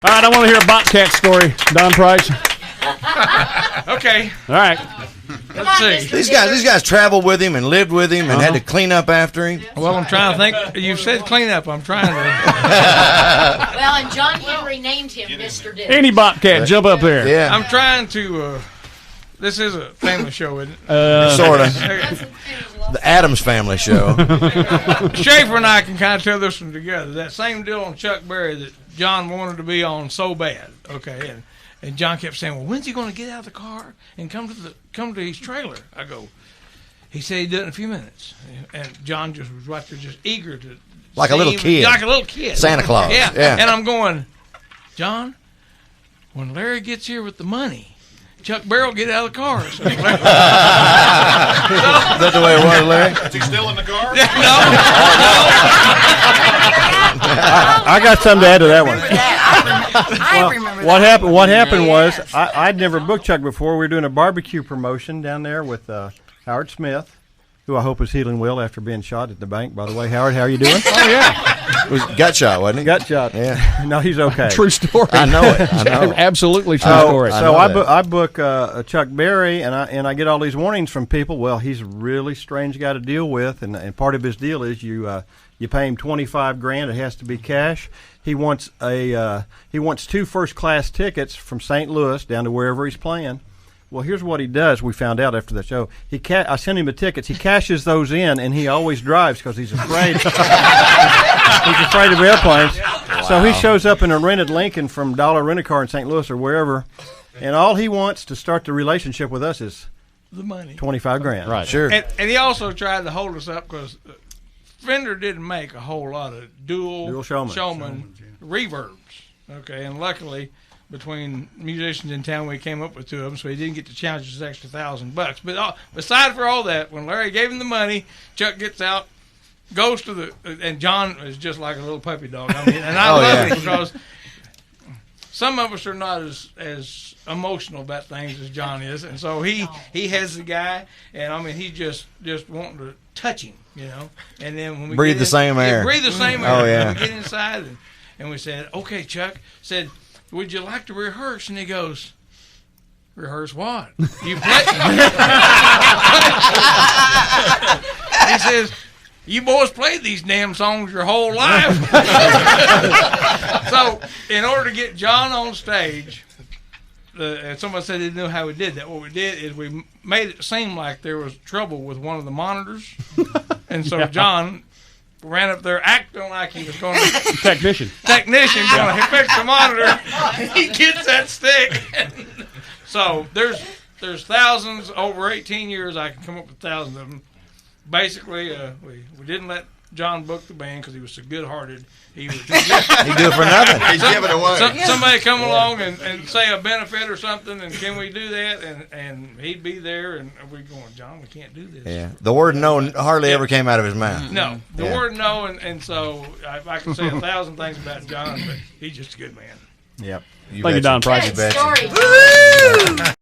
All right, I want to hear a Bobcat story, Don Price. Okay. All right. Let's see. These guys traveled with him and lived with him and had to clean up after him. Well, I'm trying to think. You said clean up. I'm trying to. Well, and John Henry named him Mr. Dennis. Any Bobcat, jump up there. Yeah, I'm trying to. This is a family show, isn't it? sort of. The Addams Family Show. Schaefer and I can kind of tell this one together. That same deal on Chuck Berry that John wanted to be on so bad. Okay, and John kept saying, "Well, when's he going to get out of the car and come to his trailer?" I go. He said he'd do it in a few minutes, and John just was right there, just eager to. Like a little kid. Like a little kid. Santa Claus. Yeah. And I'm going, John, when Larry gets here with the money, Chuck Berry will get out of the car. So Is that the way it was, Larry? Is he still in the car? I got something to add to that one. I remember What that. happened? What happened was I'd never booked Chuck before. We were doing a barbecue promotion down there with Howard Smith, who I hope is healing well after being shot at the bank. By the way, Howard, how are you doing? Oh, yeah. It was gut shot, wasn't it? Gut shot. Yeah. No, he's okay. True story. I know it. I know it. Absolutely true So, story. so I know I book Chuck Berry, and I get all these warnings from people. Well, he's a really strange guy to deal with, and part of his deal is you pay him $25,000. It has to be cash. He wants two first-class tickets from St. Louis down to wherever he's playing. Well, here's what he does. We found out after the show. I sent him the tickets. He cashes those in, and he always drives because he's afraid. He's afraid of airplanes. Wow. So he shows up in a rented Lincoln from Dollar Rent-A-Car in St. Louis or wherever, and all he wants to start the relationship with us is the money. $25,000. Right. Sure. And he also tried to hold us up because Fender didn't make a whole lot of dual showman reverbs. Okay, and luckily, between musicians in town, we came up with two of them, so he didn't get to challenge us extra $1,000. But aside for all that, when Larry gave him the money, Chuck gets out, goes to and John is just like a little puppy dog. I mean, and I love it because some of us are not as emotional about things as John is, and so he has the guy, and I mean he's just wanting to touch him, you know. And then when we Breathe the same air. breathe the same air. Oh yeah. We get inside, and we said, "Okay, Chuck," said, "Would you like to rehearse?" And he goes, "Rehearse what?" You play. He says, "You boys played these damn songs your whole life." So, in order to get John on stage, and somebody said they didn't know how we did that. What we did is we made it seem like there was trouble with one of the monitors, and so John ran up there acting like he was going to Technician going to fix the monitor. He gets that stick. So there's thousands over 18 years. I can come up with thousands of them. Basically, we didn't let John book the band because he was so good-hearted. He'd do it for nothing. He'd give it away. Somebody come along and say a benefit or something, and can we do that? And he'd be there, and we going, John, we can't do this. Yeah. The word no hardly ever came out of his mouth. No, the word no, and so I can say 1,000 things about John, but he's just a good man. Yep. Thank you, Don Price. Good story.